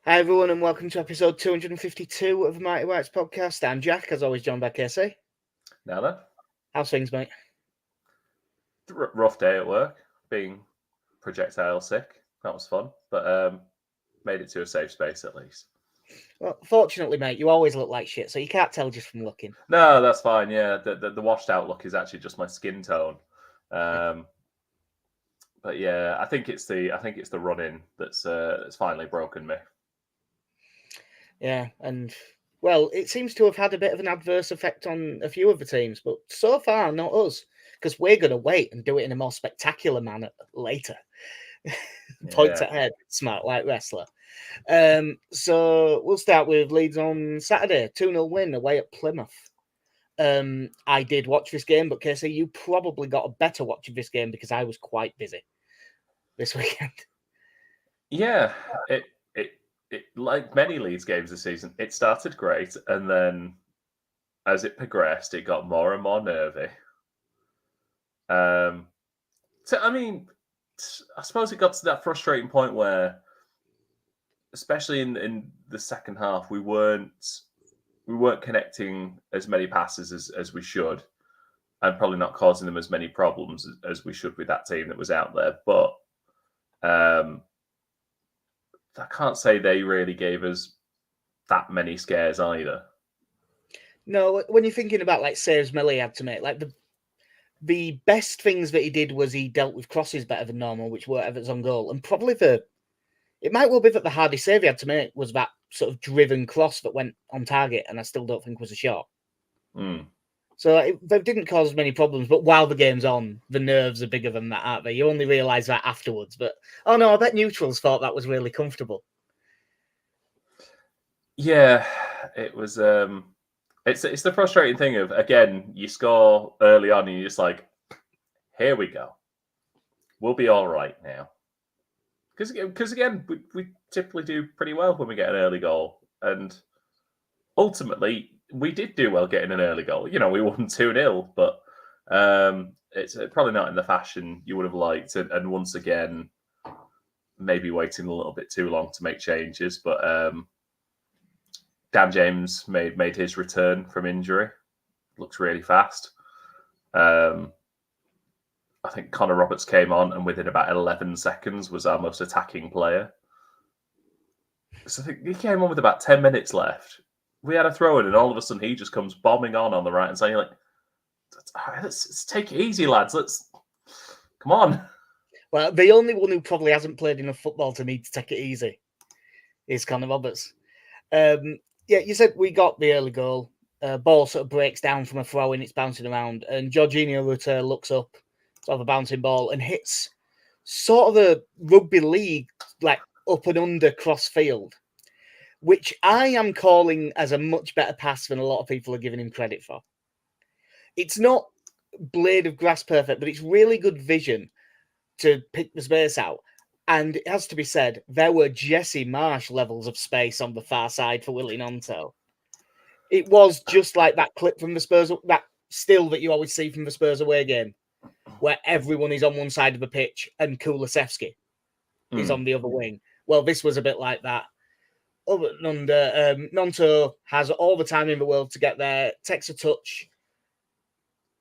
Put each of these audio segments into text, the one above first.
Hi everyone and welcome to episode 252 of the Mighty Whites podcast. I'm Jack, as always joined by Casey. Now then, How's things, mate? rough day at work, being projectile sick. That was fun, but made it to a safe space at least. Well, fortunately, mate, you always look like shit, so you can't tell just from looking. No, that's fine. Yeah, the washed out look is actually just my skin tone. But yeah, I think it's the run-in that's finally broken me. Yeah, and well, it seems to have had a bit of an adverse effect on a few of the teams, but so far not us, because we're going to wait and do it in a more spectacular manner later. Points at head, smart like wrestler. So we'll start with Leeds on Saturday, 2-0 win away at Plymouth. I did watch this game, but Casey, you probably got a better watch of this game because I was quite busy this weekend. Yeah, it like many Leeds games this season, it started great, and then as it progressed, it got more and more nervy. So I mean, I suppose it got to that frustrating point where, especially in the second half, we weren't connecting as many passes as we should, and probably not causing them as many problems as we should with that team that was out there. But I can't say they really gave us that many scares either. No, when you're thinking about like saves Millie had to make, like the best things that he did was he dealt with crosses better than normal, which were Everton's on goal, and probably it might well be that the hardest save he had to make was that sort of driven cross that went on target, and I still don't think was a shot. So they didn't cause many problems, but while the game's on, the nerves are bigger than that, aren't they? You only realise that afterwards. But, oh no, I bet neutrals thought that was really comfortable. Yeah, it was... It's the frustrating thing of, again, you score early on and you're just like, here we go. We'll be all right now. Because again, we typically do pretty well when we get an early goal. And ultimately, we did do well getting an early goal. You know, we won 2-0, but it's probably not in the fashion you would have liked. And once again, maybe waiting a little bit too long to make changes. But Dan James made his return from injury. Looks really fast. I think Connor Roberts came on and within about 11 seconds was our most attacking player. So I think he came on with about 10 minutes left. We had a throw in and all of a sudden he just comes bombing on the right and saying, like, let's take it easy, lads. Come on. Well, the only one who probably hasn't played enough football to need to take it easy is Connor Roberts. Yeah, you said we got the early goal. Ball sort of breaks down from a throw and it's bouncing around. And Jorginho Rutter looks up, sort of a bouncing ball, and hits sort of a rugby league, like up and under cross field, which I am calling as a much better pass than a lot of people are giving him credit for. It's not blade of grass perfect, but it's really good vision to pick the space out. And it has to be said, there were Jesse Marsh levels of space on the far side for Willie Gnonto. It was just like that clip from the Spurs, that still that you always see from the Spurs away game, where everyone is on one side of the pitch and Kulusevski is on the other wing. Well, this was a bit like that. Over and under, Gnonto has all the time in the world to get there, takes a touch.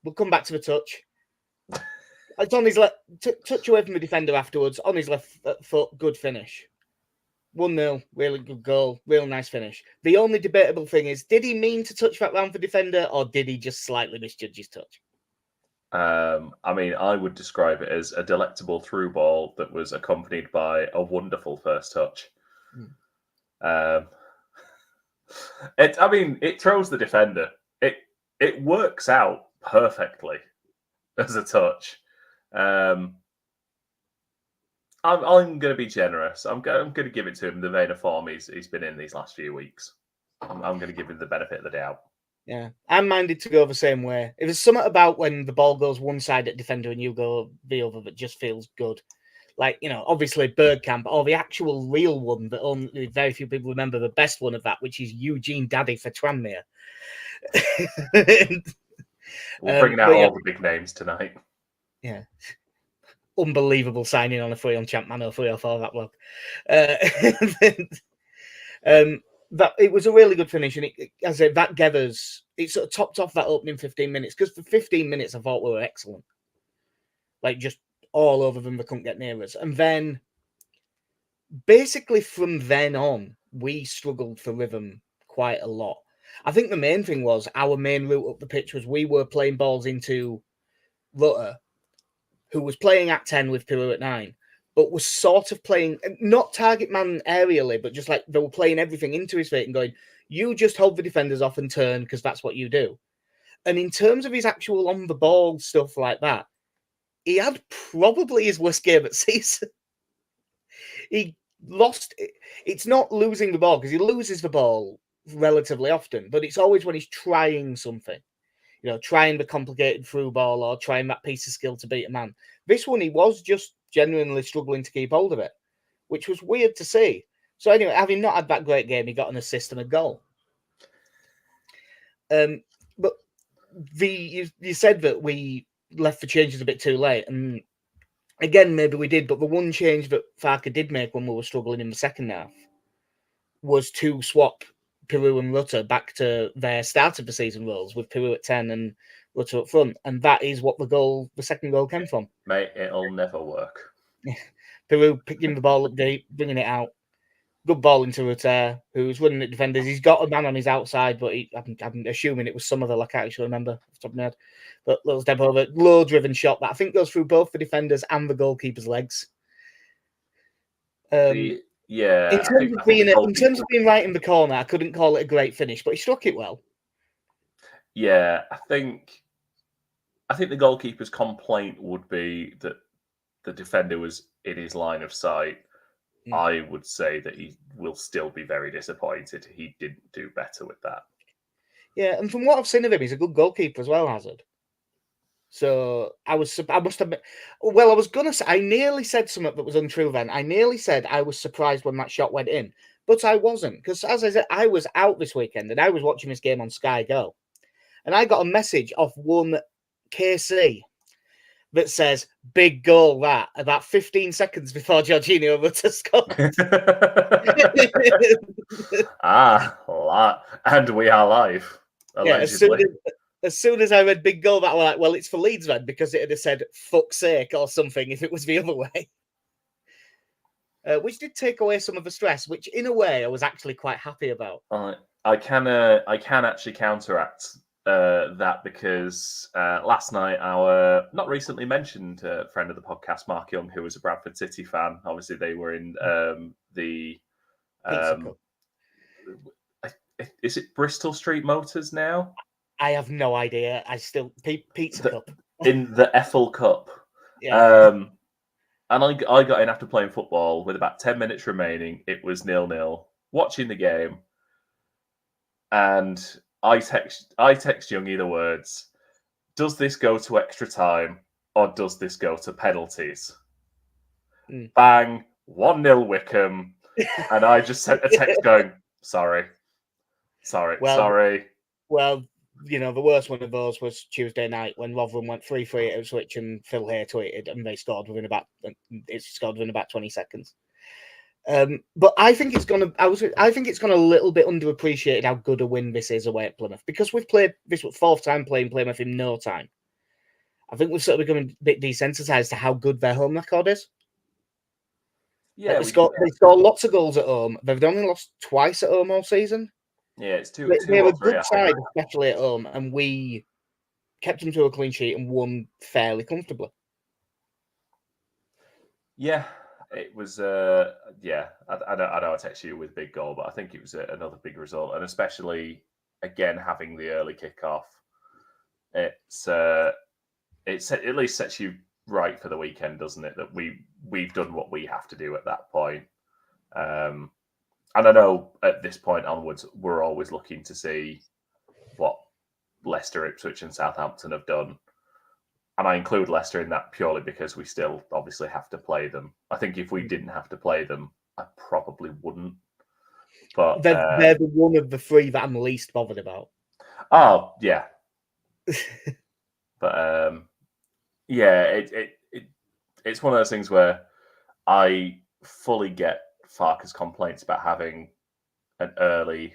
We'll come back to the touch. It's on his left, touch away from the defender afterwards, on his left foot, good finish. 1-0, really good goal, real nice finish. The only debatable thing is, did he mean to touch that round for defender, or did he just slightly misjudge his touch? I mean, I would describe it as a delectable through ball that was accompanied by a wonderful first touch. It throws the defender. It works out perfectly as a touch. I'm going to be generous. I'm going to give it to him in the vein of form he's been in these last few weeks. I'm going to give him the benefit of the doubt. Yeah, I'm minded to go the same way. If there's something about when the ball goes one side at defender and you go the other that just feels good. Like, you know, obviously Bergkamp, or the actual real one that only very few people remember, the best one of that, which is Eugene Daddy for Tranmere. We're bringing out all the big names tonight. Yeah. Unbelievable signing on a free on Champ Mano 304, that bloke. That it was a really good finish, and as I said, that Gevers, it sort of topped off that opening 15 minutes, because for 15 minutes I thought we were excellent, like just all over them, they couldn't get near us, and then basically from then on we struggled for rhythm quite a lot. I think the main thing was our main route up the pitch was we were playing balls into Rutter, who was playing at 10 with Piru at 9, but was sort of playing, not target man aerially, but just like they were playing everything into his feet and going, you just hold the defenders off and turn because that's what you do. And in terms of his actual on the ball stuff like that, he had probably his worst game at season. He lost. It's not losing the ball, because he loses the ball relatively often, but it's always when he's trying something. Trying the complicated through ball or trying that piece of skill to beat a man. This one, he was just genuinely struggling to keep hold of it, which was weird to see. So anyway, having not had that great game, he got an assist and a goal. But you said that we left the changes a bit too late, and again, maybe we did, but the one change that Farke did make when we were struggling in the second half was to swap Piru and Rutter back to their start of the season roles, with Piru at 10 and Rutter up front, and that is what the second goal came from. Mate, it'll never work. Piru picking the ball up deep, bringing it out. Good ball into Rutter, who's running at defenders. He's got a man on his outside, but I'm assuming it was some other, I can't actually remember off the top of my head. But little step over, low-driven shot that I think goes through both the defenders and the goalkeeper's legs. Yeah. In terms of being right in the corner, I couldn't call it a great finish, but he struck it well. Yeah, I think the goalkeeper's complaint would be that the defender was in his line of sight. I would say that he will still be very disappointed. He didn't do better with that. Yeah, and from what I've seen of him, he's a good goalkeeper as well, Hazard. So I must admit, well, I was going to say, I nearly said something that was untrue then. I nearly said I was surprised when that shot went in, but I wasn't, because as I said, I was out this weekend and I was watching this game on Sky Go, and I got a message off one KC that says, big goal that, about 15 seconds before Jorginho Rutter scored. And we are live, allegedly. Yeah, as soon as I read big goal, that I was like, well, it's for Leeds then, because it had said fuck's sake or something if it was the other way. Which did take away some of the stress, which in a way I was actually quite happy about. I can actually counteract that, because last night our not recently mentioned friend of the podcast, Mark Young, who was a Bradford City fan, obviously they were in the is it Bristol Street Motors now? I have no idea. Pizza Cup in the Ethel Cup. Yeah. And I got in after playing football with about 10 minutes remaining. It was 0-0. Watching the game, and I text Youngie the words, "Does this go to extra time or does this go to penalties?" Bang, 1-0 Wickham, and I just sent a text going, sorry. Well, the worst one of those was Tuesday night when Rotherham went 3-3 at Ipswich and Phil Hay tweeted, and they scored within about 20 seconds. But I think it's gonna a little bit underappreciated how good a win this is away at Plymouth, because we've played this fourth time playing Plymouth in no time. I think we've sort of become a bit desensitized to how good their home record is. Yeah, they score lots of goals at home. They've only lost twice at home all season. Yeah, it's two. They're a good side, especially at home, and we kept them to a clean sheet and won fairly comfortably. Yeah, it was. I know I texted you with big goal, but I think it was another big result, and especially again having the early kickoff. It at least sets you right for the weekend, doesn't it? That we've done what we have to do at that point. And I know at this point onwards, we're always looking to see what Leicester, Ipswich and Southampton have done. And I include Leicester in that purely because we still obviously have to play them. I think if we didn't have to play them, I probably wouldn't. But they're the one of the three that I'm least bothered about. Oh, yeah. But yeah, it's one of those things where I fully get Farke's complaints about having an early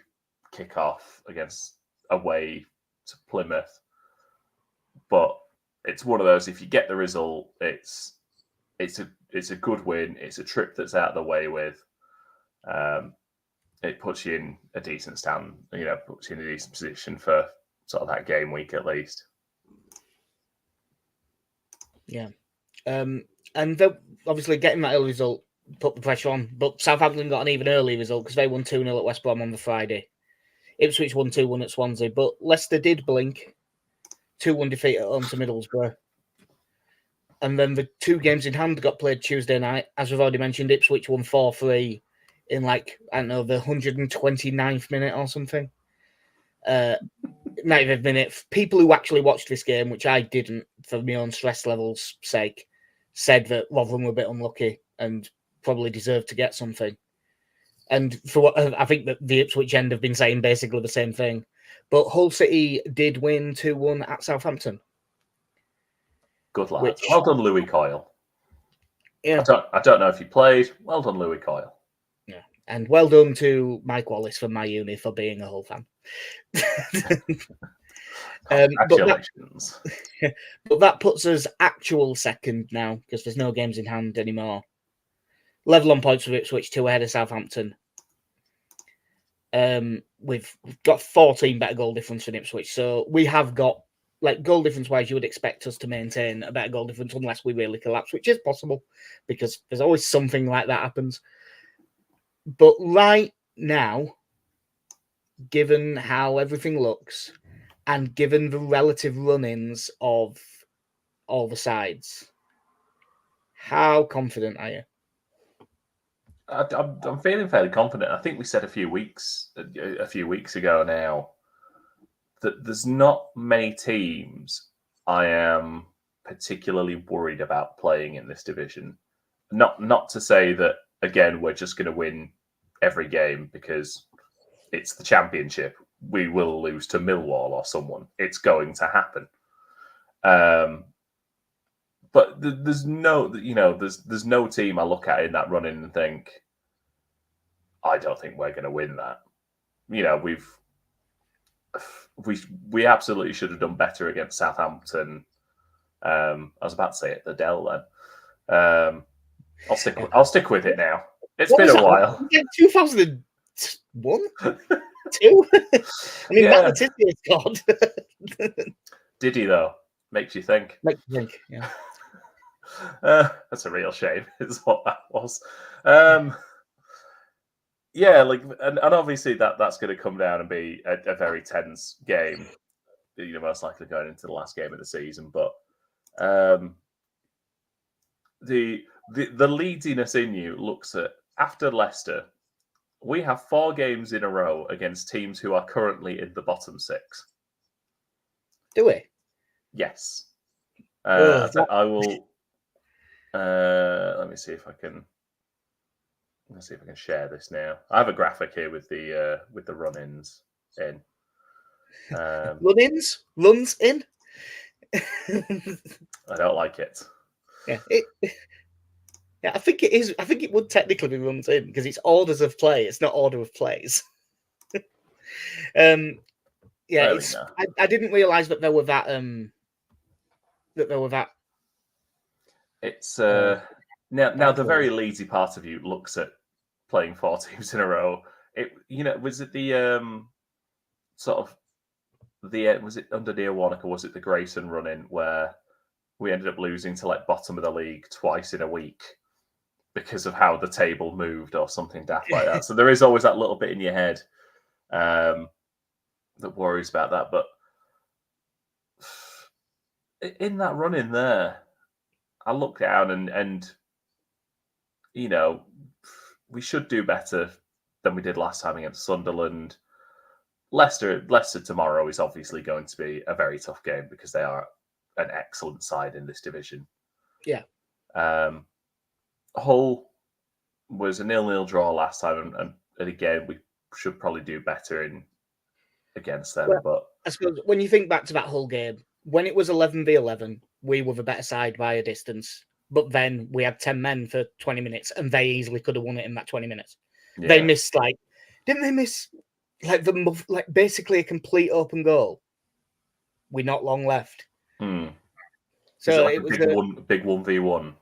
kickoff against away to Plymouth, but it's one of those. If you get the result, it's a good win. It's a trip that's out of the way with. It puts you in a decent stand. Puts you in a decent position for sort of that game week at least. Yeah. And obviously getting that early result put the pressure on, but Southampton got an even early result because they won 2-0 at West Brom on the Friday. Ipswich won 2-1 at Swansea, but Leicester did blink. 2-1 defeat at home to Middlesbrough. And then the two games in hand got played Tuesday night. As we've already mentioned, Ipswich won 4-3 in the 129th minute or something. 90th minute. People who actually watched this game, which I didn't for my own stress levels' sake, said that Rotherham were a bit unlucky and probably deserved to get something. And for what I think that the Ipswich end have been saying basically the same thing. But Hull City did win 2-1 at Southampton. Good lad. Well done, Louis Coyle. Yeah. I don't know if he played. Well done, Louis Coyle. Yeah. And well done to Mike Wallace from my uni for being a Hull fan. Congratulations. But that puts us actual second now because there's no games in hand anymore. Level on points with Ipswich, 2 ahead of Southampton. We've got 14 better goal difference than Ipswich, so we have got, goal difference wise, you would expect us to maintain a better goal difference unless we really collapse, which is possible because there's always something like that happens. But right now, given how everything looks and given the relative run-ins of all the sides, how confident are you? I'm feeling fairly confident. I think we said a few weeks ago now that there's not many teams I am particularly worried about playing in this division. Not to say that, again, we're just going to win every game because it's the Championship. We will lose to Millwall or someone. It's going to happen. But there's no team I look at in that running and think, I don't think we're going to win that. We absolutely should have done better against Southampton. I was about to say at the Dell then. I'll stick with it now. It's been a while. 2001? 2? I mean, Matt Letizia scored. Did he though? Makes you think. Makes you think, yeah. That's a real shame, is what that was. And obviously that's going to come down and be a very tense game. Most likely going into the last game of the season, but the leadiness in you looks at after Leicester, we have 4 games in a row against teams who are currently in the bottom 6. Do we? Yes. I will. Let me see if I can. Let's see if I can share this now. I have a graphic here with the run-ins in. Run-ins? Runs in? I don't like it. Yeah, I think it is. I think it would technically be runs in because it's orders of play. It's not order of plays. I didn't realise that there were that. It's now the very lazy part of you looks at playing 4 teams in a row. Was it the was it under Neil Warnock or was it the Grayson run-in where we ended up losing to bottom of the league twice in a week because of how the table moved or something daft like that. So there is always that little bit in your head that worries about that. But in that run-in there, I look down and we should do better than we did last time against Sunderland. Leicester tomorrow is obviously going to be a very tough game because they are an excellent side in this division. Yeah. Hull was a 0-0 draw last time, and again we should probably do better against them. But I suppose when you think back to that Hull game, when it was 11v11, we were the better side by a distance. But then we had 10 men for 20 minutes, and they easily could have won it in that 20 minutes. Yeah. They missed Didn't they miss like basically a complete open goal with not long left? Hmm. So Is it like it a was big 1v1?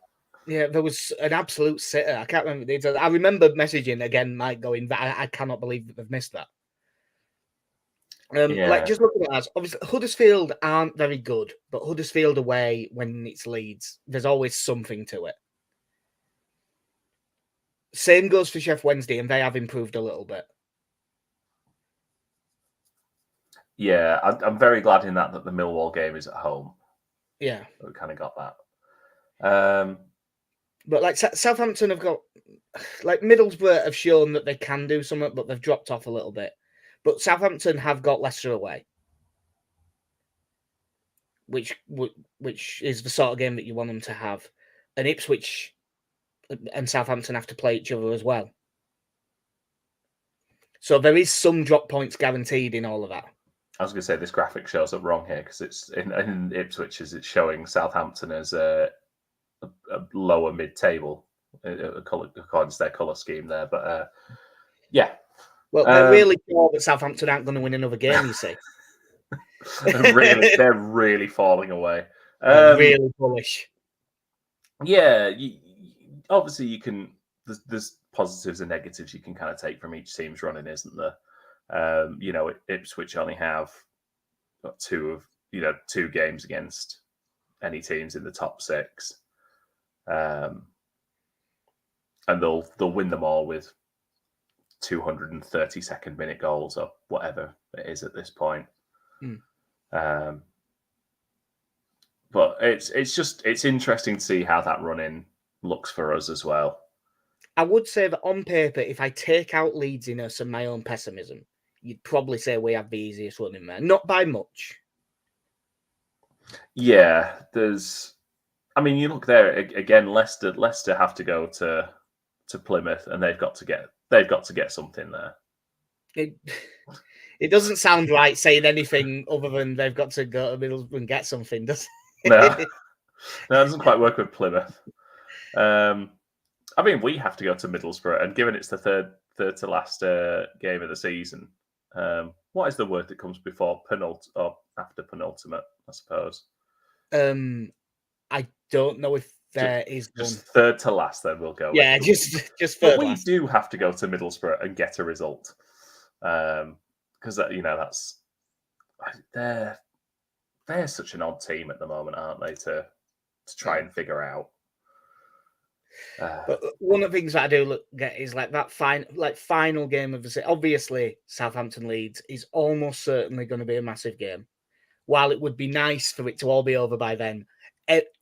yeah, there was an absolute sitter. I can't remember the details. I remember messaging again, Mike going, I cannot believe that they've missed that. Yeah. Just looking at us, obviously Huddersfield aren't very good, but Huddersfield away when it's Leeds, there's always something to it. Same goes for Sheff Wednesday, and they have improved a little bit. Yeah, I'm very glad in that the Millwall game is at home. Yeah, We kind of got that. but like Southampton have got, like Middlesbrough have shown that they can do something, but they've dropped off a little bit. But Southampton have got Leicester away, which is the sort of game that you want them to have, and Ipswich and Southampton have to play each other as well. So there is some drop points guaranteed in all of that. I was going to say this graphic shows up wrong here because it's in Ipswich as it's showing Southampton as a lower mid-table according to their colour scheme there. But yeah. Well, they're really sure that Southampton aren't going to win another game, you see. they're really falling away. They're really bullish. Yeah, obviously you can. There's positives and negatives you can kind of take from each team's running, isn't there? Ipswich only have two games against any teams in the top six, and they'll win them all with 232nd minute goals or whatever it is at this point. But it's interesting to see how that run-in looks for us as well. I would say that on paper, if I take out Leedsiness and my own pessimism, you'd probably say we have the easiest run in there. Not by much. Yeah, you look there again. Leicester have to go to Plymouth, and they've got to get something there. It doesn't sound right saying anything other than they've got to go to Middlesbrough and get something, does it? No, it doesn't quite work with Plymouth. We have to go to Middlesbrough, and given it's the third to last game of the season, what is the word that comes before or after penultimate? I suppose. I don't know if there is just one. Third to last. Then we'll go. Yeah, just third. But we do have to go to Middlesbrough and get a result, because that's they're such an odd team at the moment, aren't they? To try and figure out. But one of the things that I do get is like that final game of the season. Obviously, Southampton Leeds is almost certainly going to be a massive game. While it would be nice for it to all be over by then,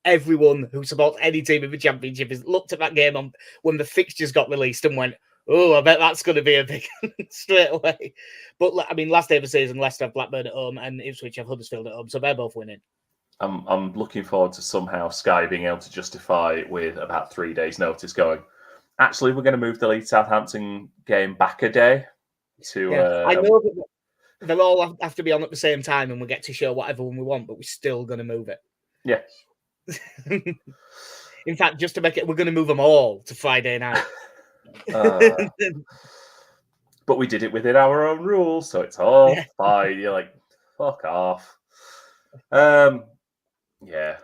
everyone who supports any team in the Championship has looked at that game when the fixtures got released and went, "Oh, I bet that's going to be a big straight away." But last day of the season, Leicester have Blackburn at home and Ipswich have Huddersfield at home, so they're both winning. I'm looking forward to somehow Sky being able to justify with about 3 days' notice going, actually, we're going to move the Leeds Southampton game back a day to. Yeah, I know that they'll all have to be on at the same time, and we get to show whatever one we want, but we're still going to move it. Yeah. In fact, just to make it, we're going to move them all to Friday night. But we did it within our own rules, so it's all fine. You're like, fuck off. Yeah.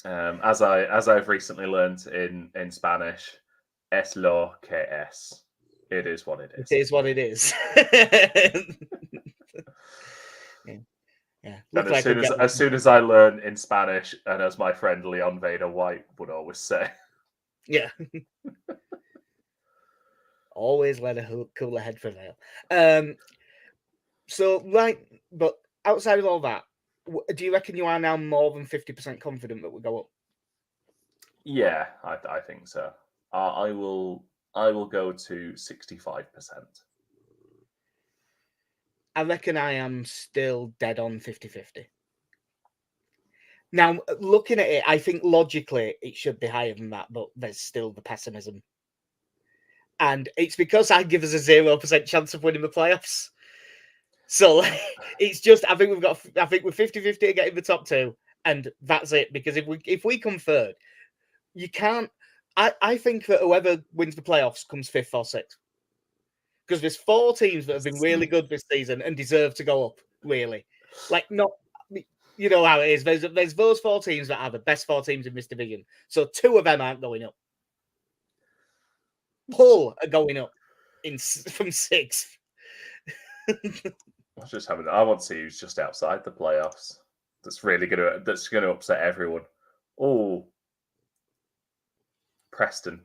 As I've recently learned in Spanish, es lo que es. It is what it is. It is what it is. Yeah. And as soon as I learn in Spanish, and as my friend Leon Vader White would always say, yeah, always let a cooler head prevail. But outside of all that, do you reckon you are now more than 50% confident that we'll go up? Yeah, I think so. I will go to 65%. I reckon I am still dead on 50-50. Now, looking at it, I think logically it should be higher than that, but there's still the pessimism. And it's because I give us a 0% chance of winning the playoffs. So it's just, I think we're 50-50 to get in the top two, and that's it. Because if we come third, you can't. I think that whoever wins the playoffs comes fifth or sixth. because there's 4 teams that have been really good this season and deserve to go up. Really, like not. You know how it is. There's those 4 teams that are the best 4 teams in this division. So 2 of them aren't going up. Hull are going up from 6th. I want to see who's just outside the playoffs. That's going to upset everyone. Oh, Preston,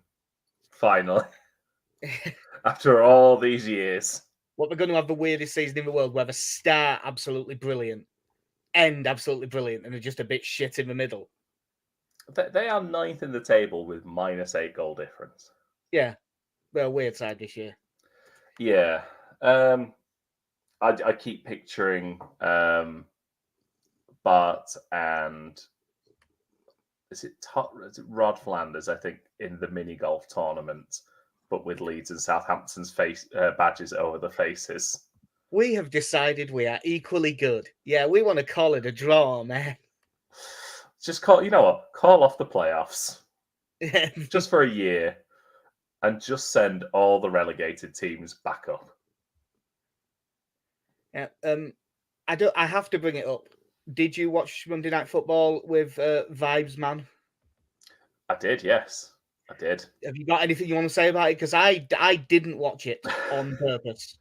finally, after all these years. What we're going to have the weirdest season in the world, where the start absolutely brilliant, end absolutely brilliant, and they're just a bit shit in the middle. They are 9th in the table with -8 goal difference. Yeah, they're a weird side this year. Yeah, I keep picturing Bart and is it Rod Flanders? I think in the mini golf tournament, but with Leeds and Southampton's badges over the faces. We have decided we are equally good. Yeah, we want to call it a draw, man. Just call off the playoffs just for a year, and just send all the relegated teams back up. Yeah, I have to bring it up. Did you watch Monday Night Football with Vibes Man? I did, yes. I did. Have you got anything you want to say about it? Because I didn't watch it on purpose.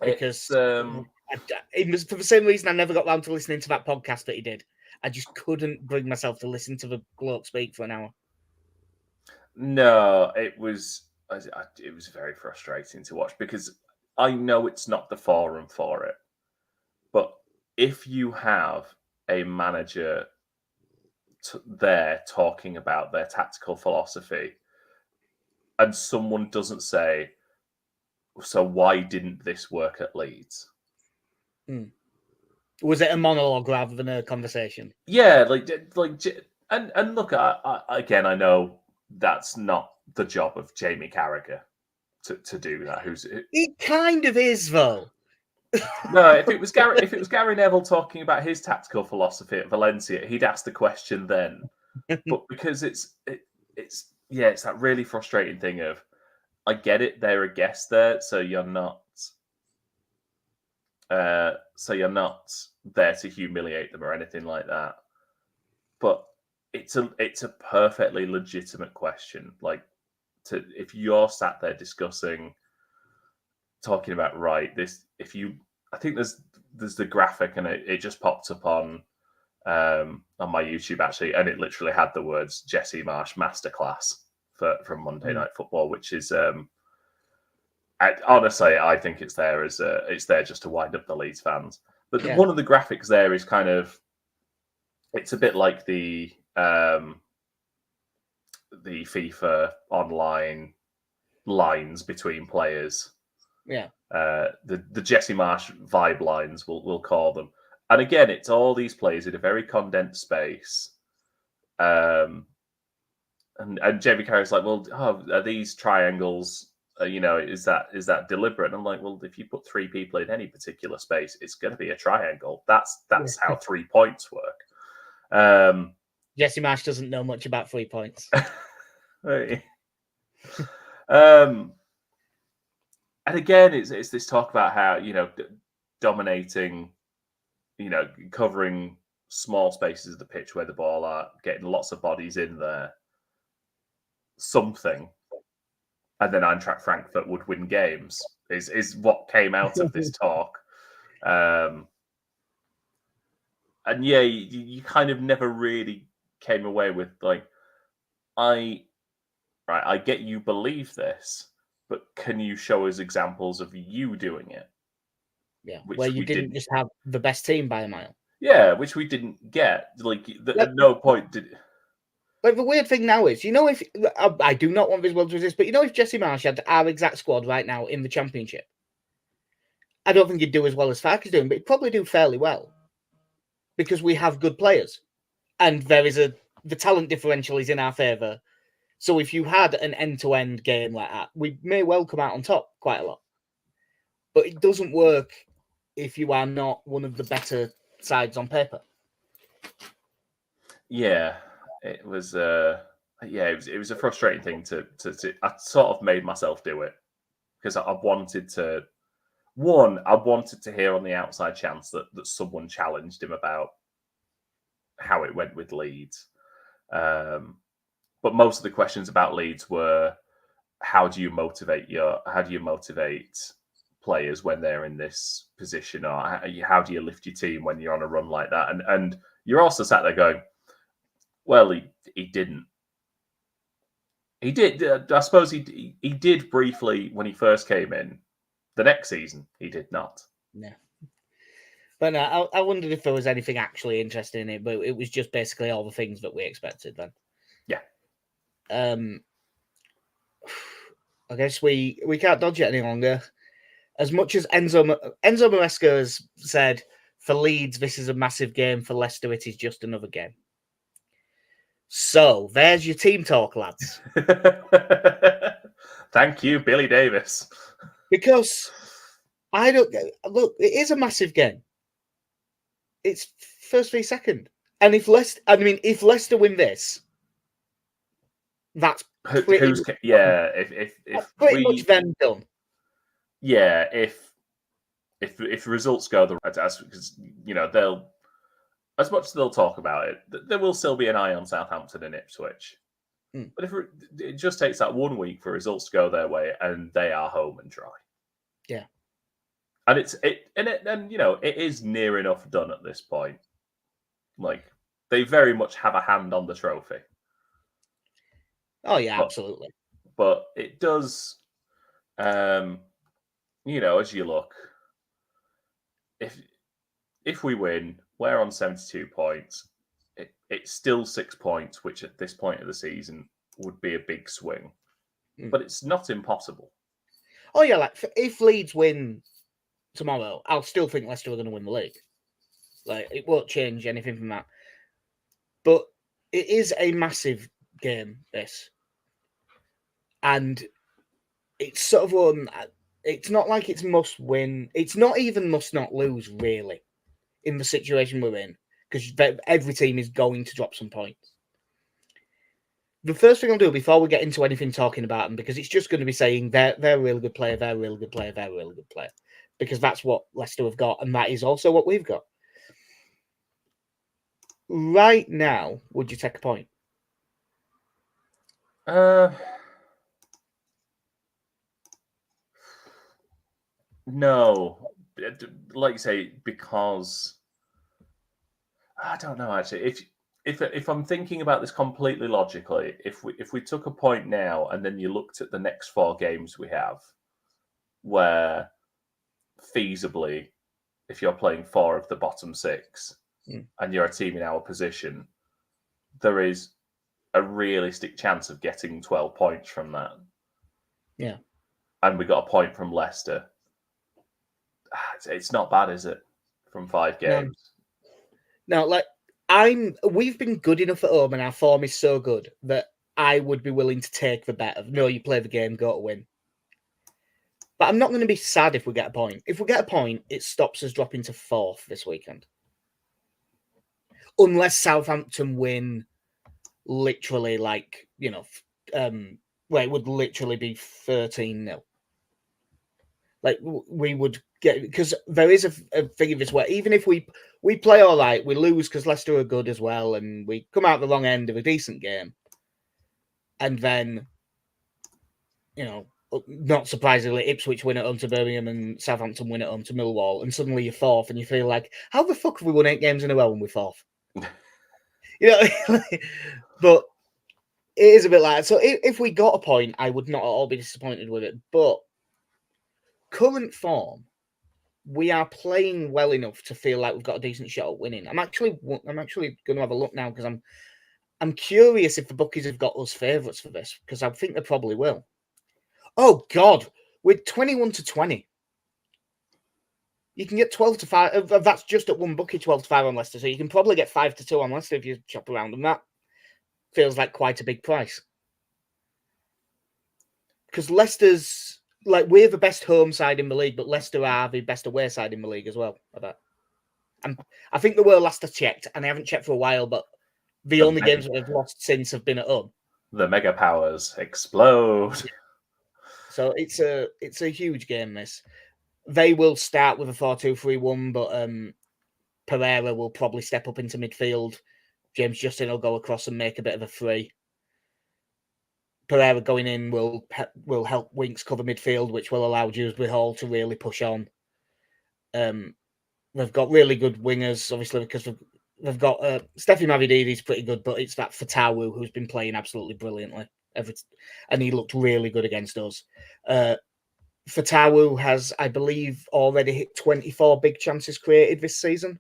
Because it was for the same reason I never got round to listening to that podcast that he did. I just couldn't bring myself to listen to the bloke speak for an hour. No, it was very frustrating to watch because I know it's not the forum for it. But if you have a manager there talking about their tactical philosophy and someone doesn't say, so why didn't this work at Leeds? Was it a monologue rather than a conversation? Yeah, and look, I know that's not the job of Jamie Carragher to do that. It kind of is, though. No, if it was Gary Neville talking about his tactical philosophy at Valencia, he'd ask the question then. But because it's that really frustrating thing of, I get it, they're a guest there, so you're not there to humiliate them or anything like that. But it's a perfectly legitimate question. Like, if you're sat there talking about I think there's the graphic and it just popped up on my YouTube actually, and it literally had the words Jesse Marsh masterclass from Monday Night Football, which is honestly, I think it's there just to wind up the Leeds fans. But one of the graphics there is kind of, it's a bit like the FIFA online lines between players. Yeah. The Jesse Marsh vibe lines, we'll call them. And again, it's all these players in a very condensed space. And Jamie Carragher's like, well, are these triangles? Is that deliberate? And I'm like, well, if you put 3 people in any particular space, it's going to be a triangle. That's how 3 points work. Jesse Marsh doesn't know much about 3 points. And again, it's this talk about how, dominating, covering small spaces of the pitch where the ball are, getting lots of bodies in there. Something. And then Eintracht Frankfurt would win games is what came out of this talk. And yeah, you kind of never really came away with like, I get you believe this, but can you show us examples of you doing it? Yeah, where you didn't just have the best team by a mile. Yeah, which we didn't get. At no point did. Like, the weird thing now is, if I do not want this world to resist, but if Jesse Marsh had our exact squad right now in the Championship, I don't think he'd do as well as Farke's doing, but he'd probably do fairly well because we have good players, and the talent differential is in our favour. So if you had an end-to-end game like that, we may well come out on top quite a lot. But it doesn't work if you are not one of the better sides on paper. Yeah, it was. It was a frustrating thing to. I sort of made myself do it because I wanted to. One, I wanted to hear on the outside chance that someone challenged him about how it went with Leeds. But most of the questions about Leeds were, how do you motivate players when they're in this position, or how do you lift your team when you're on a run like that? And you're also sat there going, well, he didn't. He did. I suppose he did briefly when he first came in. The next season, he did not. No. But no, I wondered if there was anything actually interesting in it, but it was just basically all the things that we expected then. Yeah. I guess we can't dodge it any longer. As much as Enzo Maresca has said, for Leeds, this is a massive game. For Leicester, it is just another game. So, there's your team talk, lads. Thank you, Billy Davis. Because look, it is a massive game. It's first v second. And if Leicester win this, that's pretty much them done. Yeah, if results go the right as, because they'll, as much as they'll talk about it, there will still be an eye on Southampton and Ipswich. But if it just takes that 1 week for results to go their way, and they are home and dry. Yeah. And it is near enough done at this point. Like, they very much have a hand on the trophy. Oh yeah, absolutely. But it does, as you look, if we win, we're on 72 points. It's still 6 points, which at this point of the season would be a big swing. But it's not impossible. Oh yeah, like if Leeds win tomorrow, I'll still think Leicester are going to win the league. Like, it won't change anything from that. But it is a massive game, this. And it's sort of one, it's not like it's must win. It's not even must not lose, really, in the situation we're in, because every team is going to drop some points. The first thing I'll do before we get into anything talking about them, because it's just going to be saying they're a really good player, they're a really good player, they're a really good player, because that's what Leicester have got, and that is also what we've got. Right now, would you take a point? No. Like you say, because I don't know, actually. If I'm thinking about this completely logically, if we took a point now and then you looked at the next 4 games we have, where feasibly, if you're playing 4 of the bottom 6 and you're a team in our position, there is a realistic chance of getting 12 points from that. Yeah. And we got a point from Leicester. It's not bad, is it? From 5 games. No, like, we've been good enough at home and our form is so good that I would be willing to take the bet of, no, you play the game, go to win. But I'm not going to be sad if we get a point. If we get a point, it stops us dropping to 4th this weekend. Unless Southampton win literally where it would literally be 13-0. Like, we would get, because there is a thing of this where even if we play all right, we lose because Leicester are good as well, and we come out the wrong end of a decent game. And then, not surprisingly, Ipswich win at home to Birmingham and Southampton win at home to Millwall, and suddenly you're 4th, and you feel like, how the fuck have we won 8 games in a row when we're 4th? But it is a bit like that. So if we got a point, I would not at all be disappointed with it. But current form, we are playing well enough to feel like we've got a decent shot at winning. I'm actually going to have a look now, because I'm curious if the bookies have got us favourites for this, because I think they probably will. Oh God, we're 21-20. You can get 12-5. That's just at one bookie, 12-5 on Leicester. So you can probably get 5-2 on Leicester if you chop around, and that feels like quite a big price. Because Leicester's, like, we're the best home side in the league, but Leicester are the best away side in the league as well. I think they were last I checked, and I haven't checked for a while, but the only games that they've lost since have been at home. The mega powers explode. So it's a huge game. This they will start with a 4-2-3-1, but Pereira will probably step up into midfield. James Justin will go across and make a bit of a free. Pereira going in will help Winks cover midfield, which will allow Dewsbury Hall to really push on. They've got really good wingers, obviously, because they've got Steffi Mavididi's pretty good, but it's that Fatawu who's been playing absolutely brilliantly. And he looked really good against us. Fatawu has, I believe, already hit 24 big chances created this season,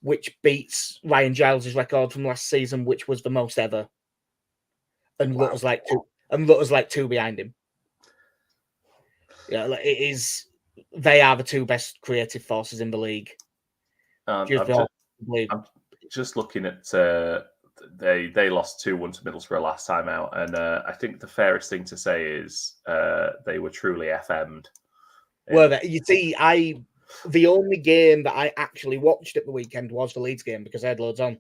which beats Ryan Giles' record from last season, which was the most ever. And Wow. Rutter's like two behind him. Yeah, it is. They are the two best creative forces in the league. I'm just looking at they lost 2-1 to Middlesbrough last time out, and I think the fairest thing to say is they were truly FM'd. Well, you see, the only game that I actually watched at the weekend was the Leeds game because I had loads on.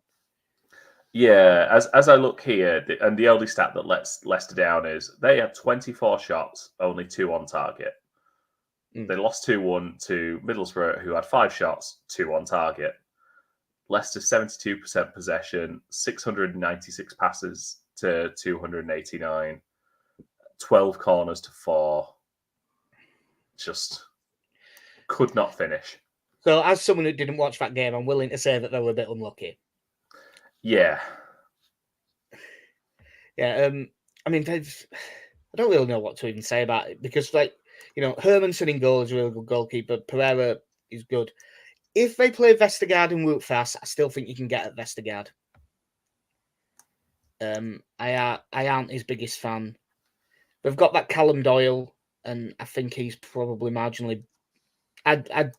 Yeah, as I look here, and the only stat that lets Leicester down is they had 24 shots, only 2 on target. They lost 2-1 to Middlesbrough, who had 5 shots, 2 on target. Leicester 72% possession, 696 passes to 289, 12 corners to 4. Just could not finish. So, as someone who didn't watch that game, I'm willing to say that they were a bit unlucky. Yeah. Yeah. I mean, I don't really know what to even say about it because, Hermanson in goal is a really good goalkeeper. Pereira is good. If they play Vestergaard and Wout fast, I still think you can get at Vestergaard. I aren't his biggest fan. They've got that Callum Doyle, and I think he's probably marginally. I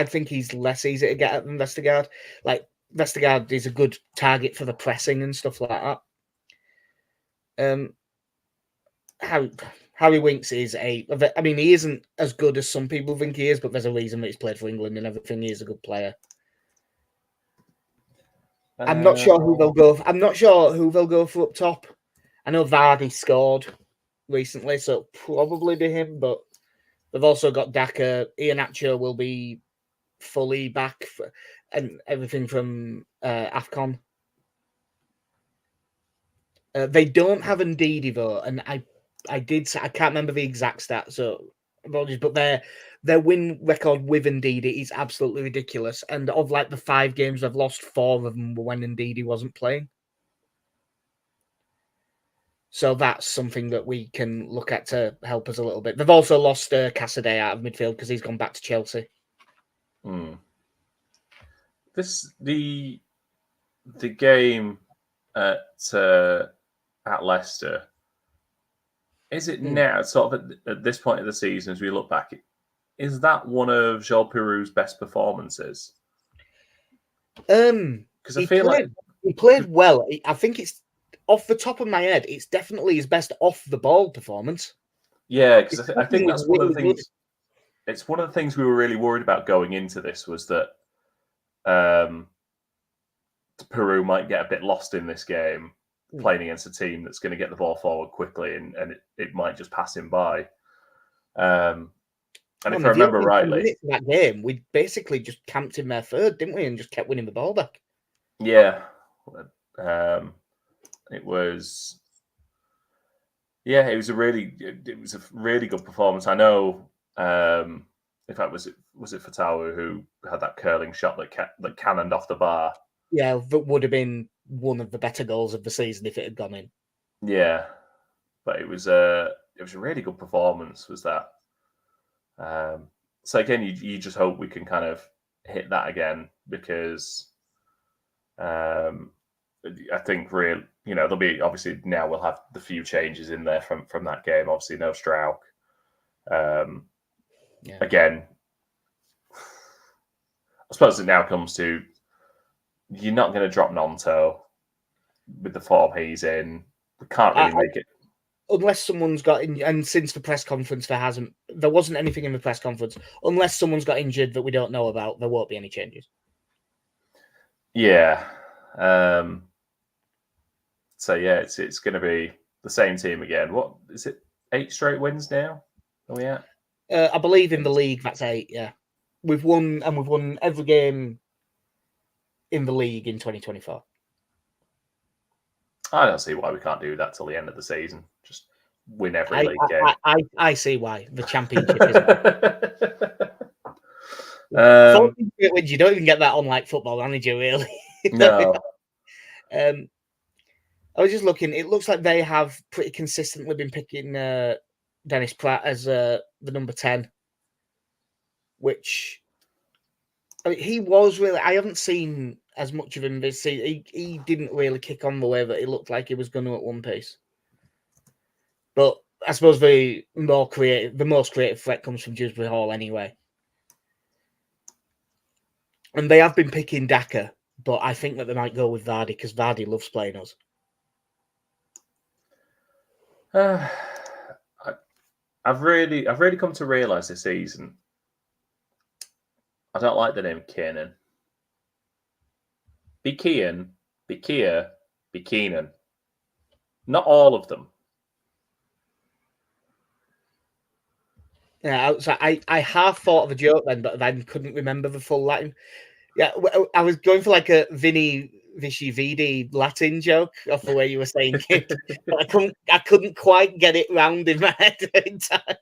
think he's less easy to get at than Vestergaard. Like Vestergaard is a good target for the pressing and stuff like that. Harry Winks is he isn't as good as some people think he is, but there's a reason that he's played for England and everything. He is a good player. I'm not sure who they'll go. I'm not sure who they'll go for up top. I know Vardy scored recently, so it'll probably be him. But they've also got Daka. Iheanacho will be fully back and everything from AFCON. They don't have Ndidi though, and I can't remember the exact stat, so apologies, but their win record with Ndidi is absolutely ridiculous. And of like the 5 games they've lost, 4 of them were when Ndidi wasn't playing. So that's something that we can look at to help us a little bit. They've also lost Cassidy out of midfield because he's gone back to Chelsea. The game at Leicester, is it now, sort of at this point of the season, as we look back, is that one of Joel Perou's best performances? Because I feel like he played well. I think it's off the top of my head, it's definitely his best off the ball performance. Yeah, because I think that's one of the things. It's one of the things we were really worried about going into this was that Peru might get a bit lost in this game, playing against a team that's going to get the ball forward quickly, and it might just pass him by. And if I remember rightly, that game we basically just camped in their third, didn't we, and just kept winning the ball back. Yeah, it was. Yeah, it was a really good performance. I know. In fact, was it Fatawu who had that curling shot that cannoned off the bar? Yeah, that would have been one of the better goals of the season if it had gone in. Yeah, but it was a really good performance. Was that? So again, you just hope we can kind of hit that again because I think there'll be obviously now we'll have the few changes in there from that game. Obviously, no Strauch. Again, I suppose it now comes to you're not going to drop Nonto with the form he's in. We can't really make it. Unless someone's got in, and since the press conference there wasn't anything in the press conference. Unless someone's got injured that we don't know about, there won't be any changes. Yeah. So yeah, it's going to be the same team again. What is it? 8 straight wins now? Oh yeah. I believe in the league. That's 8. Yeah, we've won every game in the league in 2024. I don't see why we can't do that till the end of the season. Just win every league game. I see why the championship is. 14 wins. You don't even get that on like Football Manager, really. No. I was just looking. It looks like they have pretty consistently been picking Dennis Pratt as the number 10, which I mean, he was really. I haven't seen as much of him this season. He didn't really kick on the way that it looked like he was going to at one piece. But I suppose the most creative threat comes from Dewsbury Hall anyway. And they have been picking Daka, but I think that they might go with Vardy because Vardy loves playing us. I've really come to realise this season I don't like the name Kiernan. Be Kian, be Kia, be Keenan. Not all of them. Yeah, so I half thought of a joke then, but then couldn't remember the full Latin. Yeah, I was going for like a Vinny Vishy Vidi Latin joke off the way you were saying it, but I couldn't quite get it round in my head in time.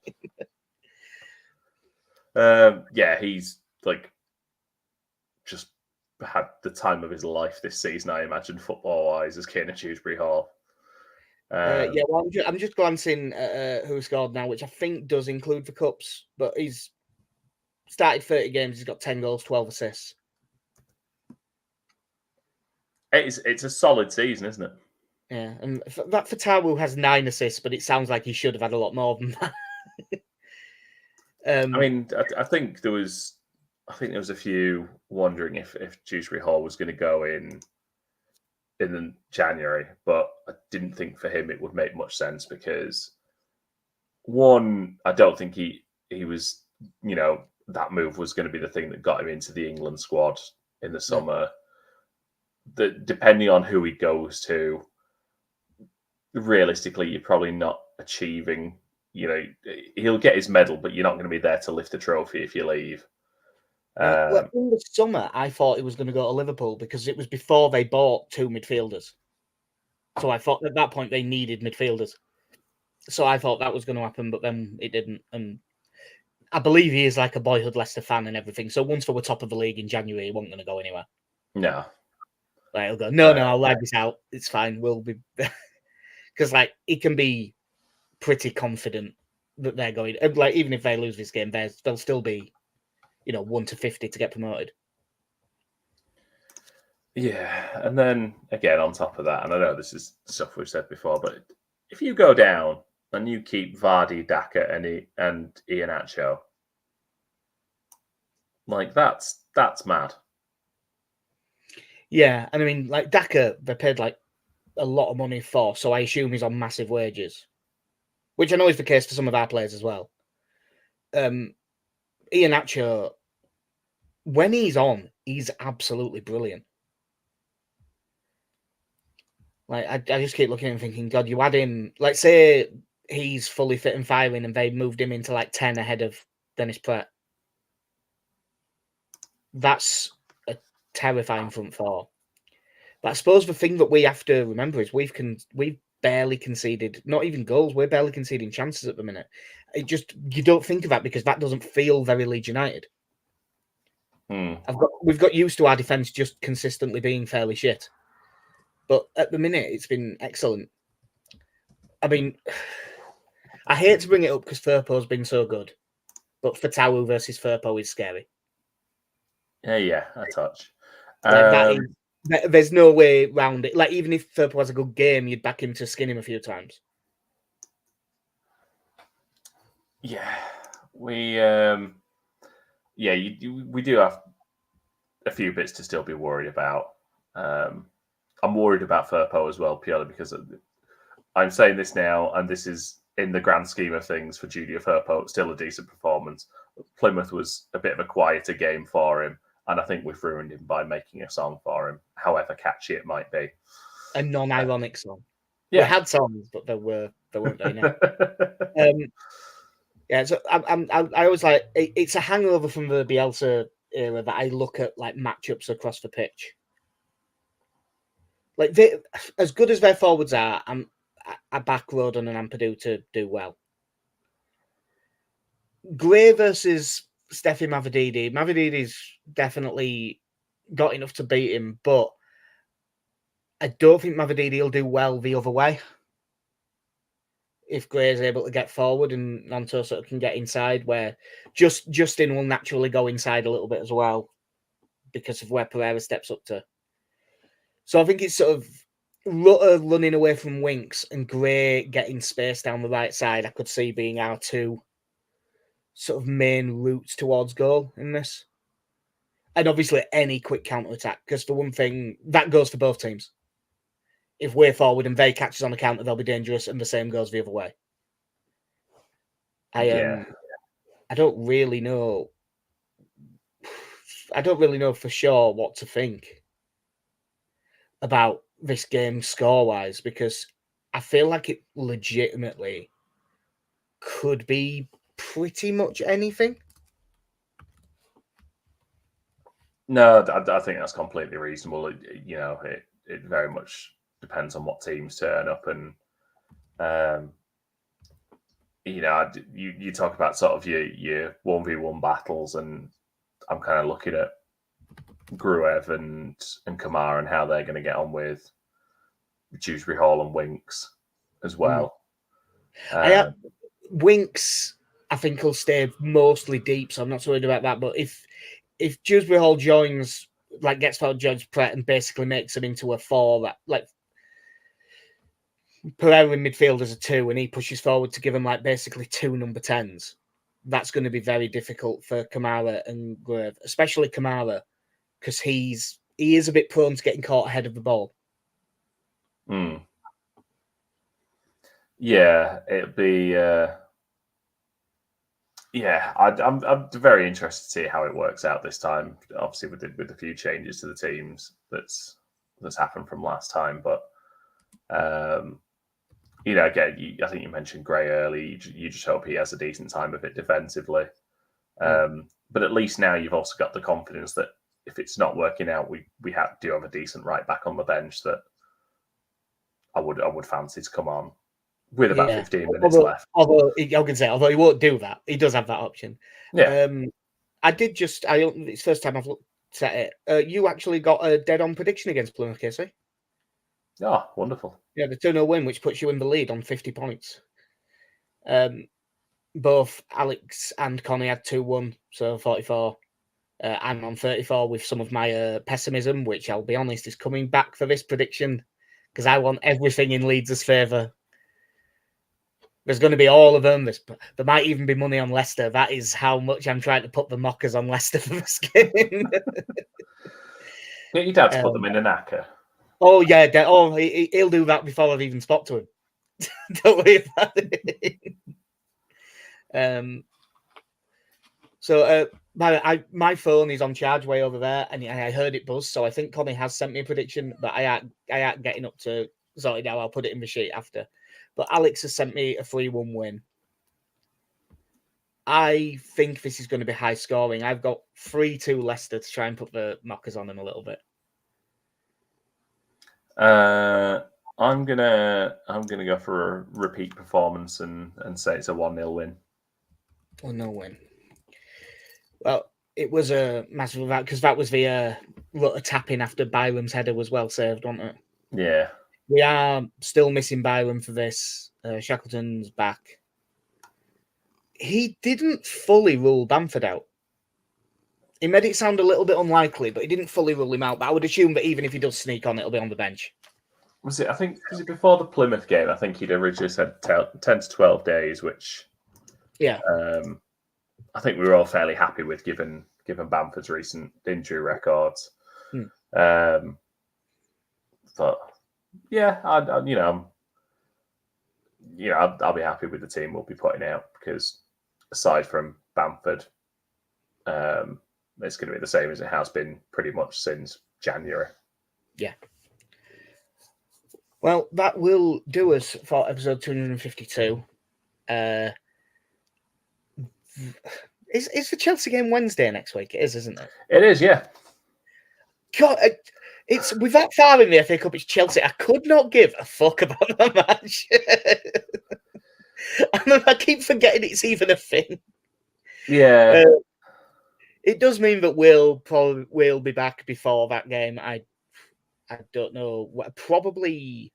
Yeah, he's like just had the time of his life this season, I imagine, football-wise, as Kane at Dewsbury Hall. Yeah, well, I'm just glancing at who scored now, which I think does include the cups, but he's started 30 games. He's got 10 goals, 12 assists. It's a solid season, isn't it? Yeah, and that Fatawu has 9 assists, but it sounds like he should have had a lot more than that. I mean, I think there was a few wondering if Dewsbury Hall was going to go in January, but I didn't think for him it would make much sense because one, I don't think he was, that move was going to be the thing that got him into the England squad in the summer. That depending on who he goes to, realistically, you're probably not achieving. He'll get his medal, but you're not going to be there to lift a trophy if you leave. Well, in the summer, I thought he was going to go to Liverpool because it was before they bought 2 midfielders. So I thought at that point they needed midfielders. So I thought that was going to happen, but then it didn't. And I believe he is like a boyhood Leicester fan and everything. So once they were top of the league in January, he wasn't going to go anywhere. No. Like, he'll go, no, I'll ride this out. It's fine. We'll be... Because, he can be pretty confident that they're going... Like, even if they lose this game, they'll still be, 1 to 50 to get promoted. Yeah, and then, again, on top of that, and I know this is stuff we've said before, but if you go down and you keep Vardy, Daka, and Iheanacho, that's mad. Yeah, and I mean, Daka, they paid a lot of money for, so I assume he's on massive wages, which I know is the case for some of our players as well. Iheanacho, when he's on, he's absolutely brilliant. I just keep looking and thinking, God, you add him, say he's fully fit and firing and they moved him into 10 ahead of Dennis Pratt. That's a terrifying front four. But I suppose the thing that we have to remember is we've barely conceded, not even goals, we're barely conceding chances at the minute. You don't think of that because that doesn't feel very Leeds United. We've got used to our defence just consistently being fairly shit. But at the minute, it's been excellent. I mean, I hate to bring it up because Firpo's been so good, but Fatawu versus Firpo is scary. Yeah, a touch. There's no way around it. Even if Firpo has a good game, you'd back him to skin him a few times. Yeah, we do have a few bits to still be worried about. I'm worried about Firpo as well, purely because I'm saying this now, and this is in the grand scheme of things for Junior Firpo, still a decent performance. Plymouth was a bit of a quieter game for him, and I think we've ruined him by making a song for him, however catchy it might be. A non-ironic song. Yeah. We had songs, but they weren't very nice. Yeah, so I always like it's a hangover from the Bielsa era that I look at like matchups across the pitch. Like they, as good as their forwards are, I back Rodon and Ampadu to do well. Gray versus Steffi Mavididi. Mavididi's definitely got enough to beat him, but I don't think Mavididi will do well the other way. If Gray is able to get forward and Nanto sort of can get inside, where Justin will naturally go inside a little bit as well because of where Pereira steps up to. So I think it's sort of Rutter running away from Winks and Gray getting space down the right side. I could see being our two sort of main routes towards goal in this. And obviously any quick counter-attack, because for one thing, that goes for both teams. If we're forward and they catches on the counter, they'll be dangerous, and the same goes the other way. I don't really know. I don't really know for sure what to think about this game score-wise, because I feel like it legitimately could be pretty much anything. No, I think that's completely reasonable. It very much depends on what teams turn up, and you talk about sort of your 1v1 battles, and I'm kind of looking at Gruev and Kamara and how they're going to get on with Dewsbury Hall and Winks as well. Winks, I think, will stay mostly deep, so I'm not so worried about that. But if Dewsbury Hall joins, like gets forward, joins Pret and basically makes him into a 4, that like Pereira in midfield as a 2, and he pushes forward to give him like basically 2 number 10s, that's going to be very difficult for Kamara and Gruev, especially Kamara, because he is a bit prone to getting caught ahead of the ball. Yeah, it'd be. I'm very interested to see how it works out this time. Obviously, with a few changes to the teams that's happened from last time, but again, I think you mentioned Gray early. You just hope he has a decent time of it defensively. But at least now you've also got the confidence that if it's not working out, we do have a decent right back on the bench that I would fancy to come on with about 15 minutes left. Although he won't do that, he does have that option. Yeah. It's the first time I've looked at it. You actually got a dead-on prediction against Plymouth, Casey. Oh, wonderful. Yeah, the 2-0 win, which puts you in the lead on 50 points. Both Alex and Connie had 2-1, so 44. I'm on 34 with some of my pessimism, which I'll be honest is coming back for this prediction because I want everything in Leeds' favour. There's going to be all of them. There might even be money on Leicester. That is how much I'm trying to put the mockers on Leicester for this game. Get your dad to put them in an acca. Oh, yeah. He'll do that before I've even spoke to him. Don't worry about it. So my phone is on charge way over there, and I heard it buzz. So I think Connie has sent me a prediction, but I ain't getting up to sort it out. I'll put it in the sheet after. But Alex has sent me a 3-1 win. I think this is going to be high scoring. I've got 3-2 Leicester to try and put the knockers on them a little bit. I'm gonna go for a repeat performance and say it's a 1-0 win. 1-0 win. Well, it was a massive event because that was the Rutter tapping after Byram's header was well saved, wasn't it? Yeah. We are still missing Byram for this. Shackleton's back. He didn't fully rule Bamford out. He made it sound a little bit unlikely, but he didn't fully rule him out. But I would assume that even if he does sneak on, it'll be on the bench. Was it before the Plymouth game? I think he'd originally said 10 to 12 days, which I think we were all fairly happy with given Bamford's recent injury records. But yeah, I'll be happy with the team we'll be putting out because aside from Bamford, it's going to be the same as it has been pretty much since January. Yeah. Well, that will do us for episode 252. Is the Chelsea game Wednesday next week? It is, isn't it? It is, yeah. God, it's with that far in the FA Cup. It's Chelsea. I could not give a fuck about that match. I keep forgetting it's even a thing. Yeah. It does mean that we'll be back before that game. I don't know. Probably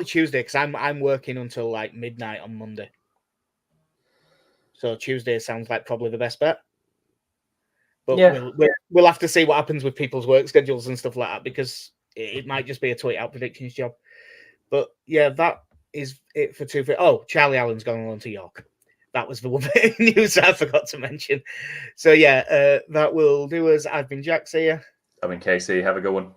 Tuesday, because I'm working until like midnight on Monday. So Tuesday sounds like probably the best bet. But Yeah. we'll have to see what happens with people's work schedules and stuff like that, because it might just be a tweet out predictions job. But yeah, that is it for 2. Oh, Charlie Allen's going on to York. That was the one bit of news I forgot to mention. So yeah, that will do us. I've been Jax here. I've been Casey. Have a good one.